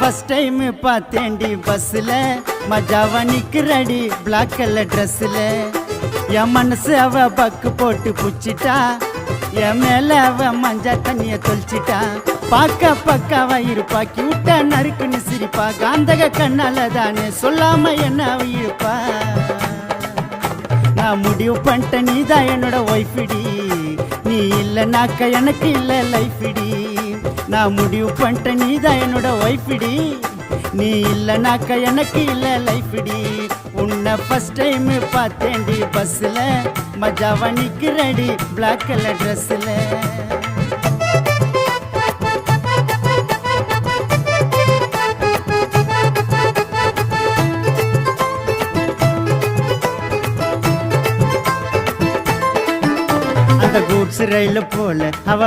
first time பார்த்தேன்டி பஸ்ல மஜாவா நிக்கிறடி black colour ட்ரெஸ்ல என் மனசு அவ பக்கு போட்டு புச்சிட்டா என் மேல அவ மஞ்சா தண்ணிய தொளிச்சிட்டா பார்க்க பக்காவா இருப்பா கியூட்டா நறுக்குன்னு சிரிப்பா காந்தக கண்ணால தானே சொல்லாம என்ன அவ இருப்பா நான் முடிவு பண்ணிட்டேன் நீதான் என்னோட ஒய்ஃபிடி நீ இல்லைனாக்க எனக்கு இல்லை லைஃபிடி நான் முடிவு பண்ணிட்டேன் நீதான் என்னோட ஒய்ஃபிடி நீ இல்லைனாக்க எனக்கு இல்லை லைஃபிடி உன்னை ஃபர்ஸ்ட் டைம் பார்த்தேன்டி பஸ்ஸில் மஜாவா நிக்கிறடி பிளாக் கலர் ட்ரெஸ்ஸில் அந்த கூட்ஸ் ரயில் போல அவ